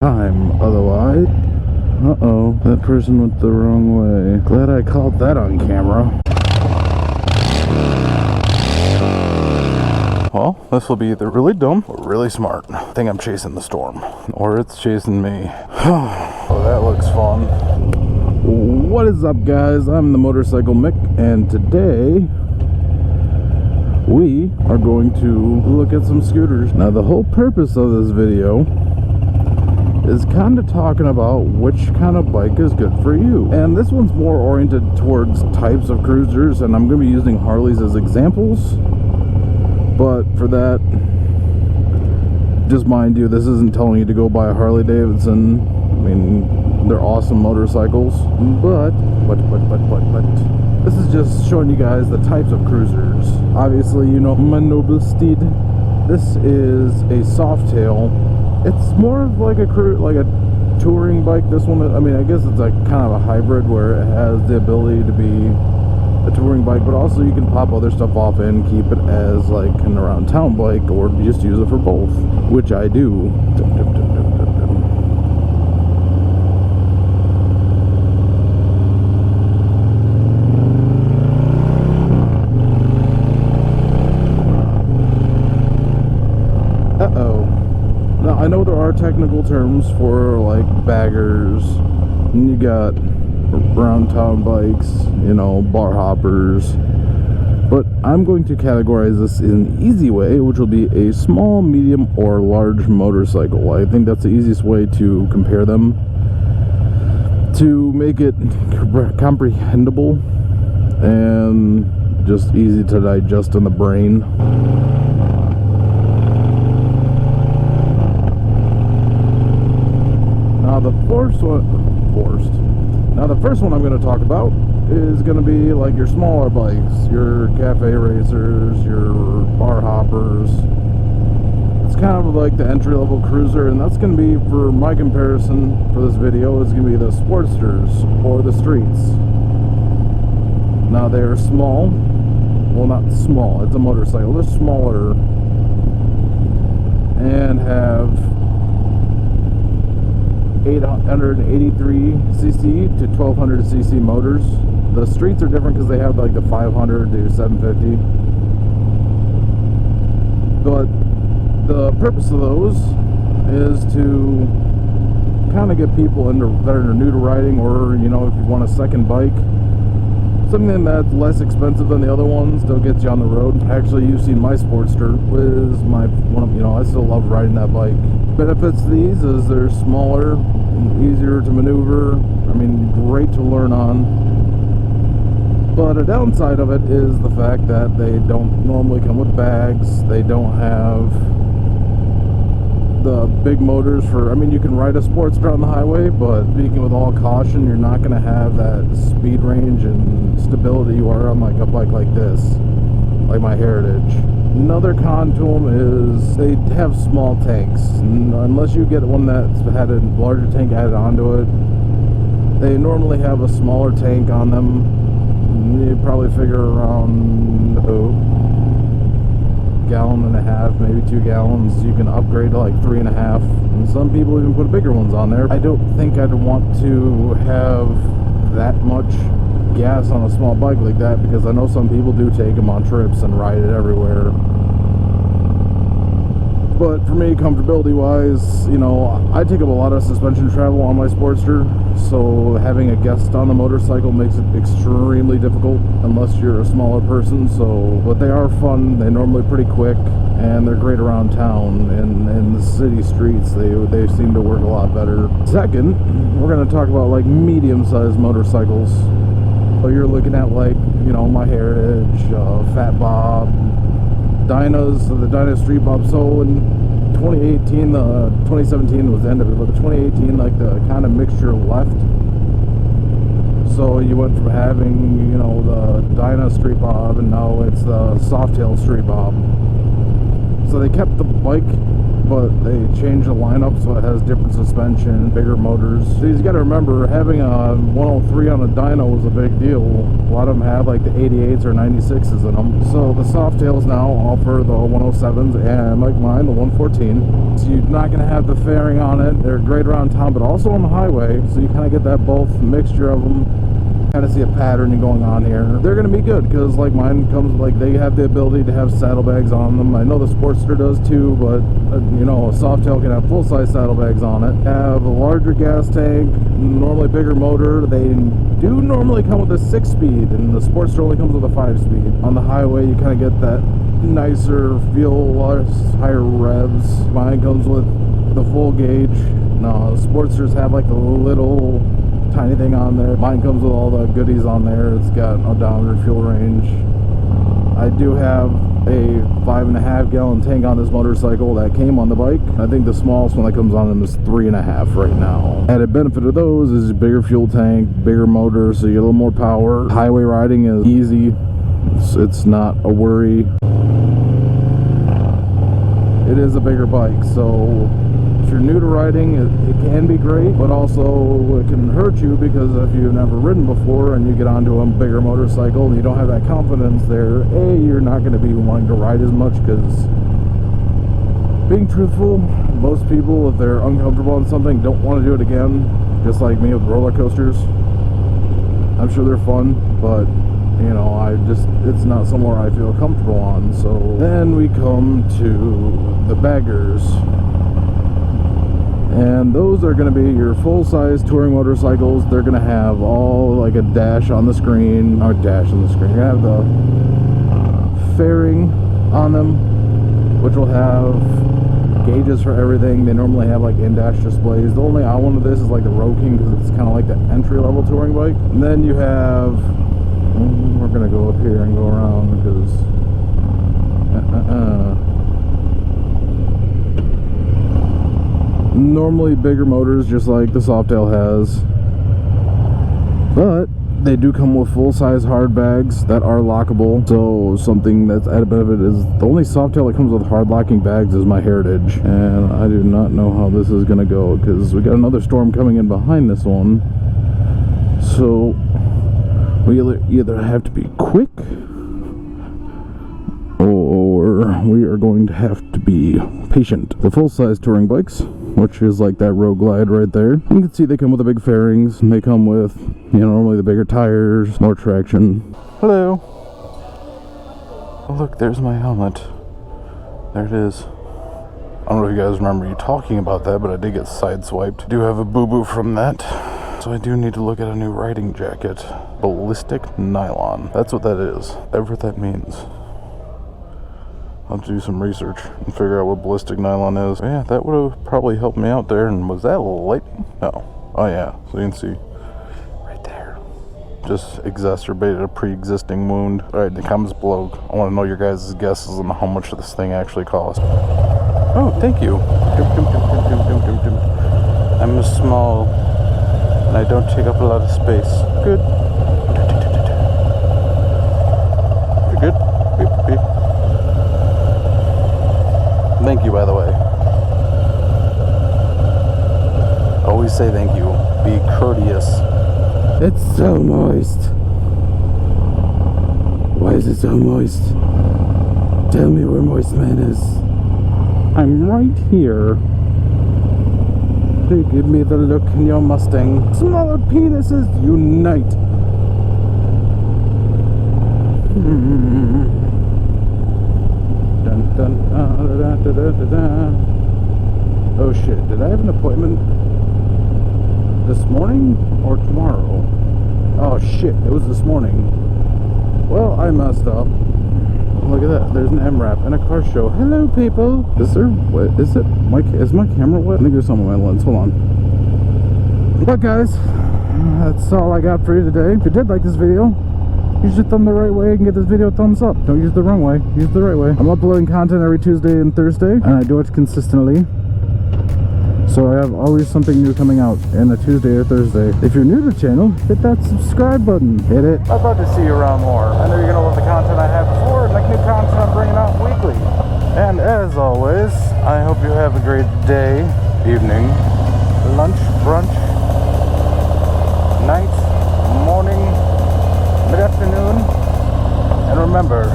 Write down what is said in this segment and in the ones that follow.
Time otherwise. Uh-oh, that person went the wrong way. Glad I caught that on camera. Well, this will be either really dumb or really smart. I think I'm chasing the storm. Or it's chasing me. Oh, that looks fun. What is up, guys? I'm the Motorcycle Mick, and today we are going to look at some scooters. Now, the whole purpose of this video is kind of talking about which kind of bike is good for you. And this one's more oriented towards types of cruisers, and I'm going to be using Harleys as examples. But for that, just mind you, this isn't telling you to go buy a Harley Davidson. I mean, they're awesome motorcycles, but this is just showing you guys the types of cruisers. Obviously, you know my noble steed. This is a Softail. It's more of like a touring bike. This one, I mean, I guess it's like kind of a hybrid where it has the ability to be a touring bike, but also you can pop other stuff off and keep it as like an around town bike, or just use it for both, which I do. Uh-oh. Now, I know there are technical terms for like baggers, and you got around town bikes, you know, bar hoppers, but I'm going to categorize this in an easy way, which will be a small, medium, or large motorcycle. I think that's the easiest way to compare them, to make it comprehensible and just easy to digest in the brain. Now the first one I'm going to talk about is going to be like your smaller bikes, your cafe racers, your bar hoppers. It's kind of like the entry-level cruiser, and that's going to be, for my comparison for this video, is going to be the Sportsters or the Streets. Now they're small. Well, not small, it's a motorcycle. They're smaller and have 883cc to 1200cc motors. The Streets are different because they have like the 500 to 750. But the purpose of those is to kind of get people that are new to riding, or, you know, if you want a second bike, something that's less expensive than the other ones, still gets you on the road. Actually, you've seen my Sportster, is my one of, you know, I still love riding that bike. Benefits of these is they're smaller and easier to maneuver. I mean, great to learn on. But a downside of it is the fact that they don't normally come with bags. They don't have the big motors for, I mean, you can ride a Sportster on the highway, but speaking with all caution, you're not going to have that speed range and stability you are on like a bike like this, like my Heritage. Another con to them is they have small tanks. Unless you get one that's had a larger tank added onto it, they normally have a smaller tank on them. You probably figure around gallon and a half, maybe 2 gallons. You can upgrade to like 3.5, and some people even put bigger ones on there. I don't think I'd want to have that much gas on a small bike like that, because I know some people do take them on trips and ride it everywhere. But for me, comfortability wise, you know, I take up a lot of suspension travel on my Sportster, so having a guest on the motorcycle makes it extremely difficult unless you're a smaller person. So, but they are fun. They're normally pretty quick, and they're great around town, and in the city streets they seem to work a lot better. Second, we're going to talk about like medium-sized motorcycles. So you're looking at, like, you know, my Heritage, Fat Bob, Dynas, the Dyna Street Bob. So in 2018, 2017 was the end of it, but the 2018, like, the kind of mixture left. So you went from having, you know, the Dyna Street Bob, and now it's the Softail Street Bob. So they kept the bike but they changed the lineup so it has different suspension, bigger motors. So you got to remember, having a 103 on a dyno was a big deal. A lot of them had like the 88s or 96s in them. So the Softails now offer the 107s and like mine, the 114. So you're not going to have the fairing on it. They're great around town, but also on the highway. So you kind of get that both mixture of them. Kind of see a pattern going on here. They're going to be good because like mine comes, like they have the ability to have saddlebags on them. I know the Sportster does too, but you know, a Softail can have full-size saddlebags on it. Have a larger gas tank, normally bigger motor. They do normally come with a 6-speed, and the Sportster only comes with a 5-speed. On the highway, you kind of get that nicer feel, higher revs. Mine comes with the full gauge. No, the Sportsters have like the little tiny thing on there. Mine comes with all the goodies on there. It's got odometer, fuel range. I do have a 5.5 gallon tank on this motorcycle that came on the bike. I think the smallest one that comes on them is 3.5 right now. Added benefit of those is a bigger fuel tank, bigger motor, so you get a little more power. Highway riding is easy. It's not a worry. It is a bigger bike, so if you're new to riding, it can be great, but also it can hurt you because if you've never ridden before and you get onto a bigger motorcycle and you don't have that confidence there, you're not going to be wanting to ride as much because, being truthful, most people, if they're uncomfortable on something, don't want to do it again, just like me with roller coasters. I'm sure they're fun, but you know, it's not somewhere I feel comfortable on. So then we come to the baggers. And those are going to be your full-size touring motorcycles. They're going to have all like a dash on the screen, or dash on the screen. You're going to have the fairing on them, which will have gauges for everything. They normally have like in-dash displays. The only one of this is like the Road King because it's kind of like the entry-level touring bike. And then you have, we're going to go up here and go around because normally bigger motors just like the Softail has, but they do come with full-size hard bags that are lockable. So something that's added benefit is the only Softail that comes with hard locking bags is my Heritage, and I do not know how this is gonna go because we got another storm coming in behind this one. So we either have to be quick or we are going to have to be patient. The full-size touring bikes, which is like that Road Glide right there, you can see they come with the big fairings, and they come with, you know, normally the bigger tires, more traction. Hello. Oh, look, there's my helmet. There it is. I don't know if you guys remember you talking about that, but I did get sideswiped. I do have a boo-boo from that. So I do need to look at a new riding jacket. Ballistic nylon. That's what that is. Whatever that means. I'll have to do some research and figure out what ballistic nylon is. Yeah, that would have probably helped me out there. And was that lightning? No. Oh yeah, so you can see right there. Just exacerbated a pre-existing wound. Alright, in the comments below, I want to know your guys' guesses on how much this thing actually cost. Oh, thank you. I'm small and I don't take up a lot of space. Good. You're good. Beep, beep. Thank you, by the way. Always say thank you. Be courteous. It's so moist. Why is it so moist? Tell me where Moist Man is. I'm right here. They give me the look in your Mustang. Smaller penises unite. Dun, dun, da, da, da, da, da. Oh shit, did I have an appointment this morning or tomorrow? Oh shit, it was this morning. Well, I messed up. Look at that, there's an MRAP and a car show. Hello people! Is there, what, is my camera wet? I think there's some on my lens, hold on. But guys, that's all I got for you today. If you did like this video, use your thumb the right way and get this video a thumbs up. Don't use the wrong way, use the right way. I'm uploading content every Tuesday and Thursday, and I do it consistently. So I have always something new coming out in a Tuesday or Thursday. If you're new to the channel, hit that subscribe button. Hit it. I'd love to see you around more. I know you're going to love the content I had before and the new content I'm bringing out weekly. And as always, I hope you have a great day, evening, lunch, brunch, night, morning, mid-afternoon, and remember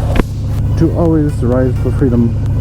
to always rise for freedom.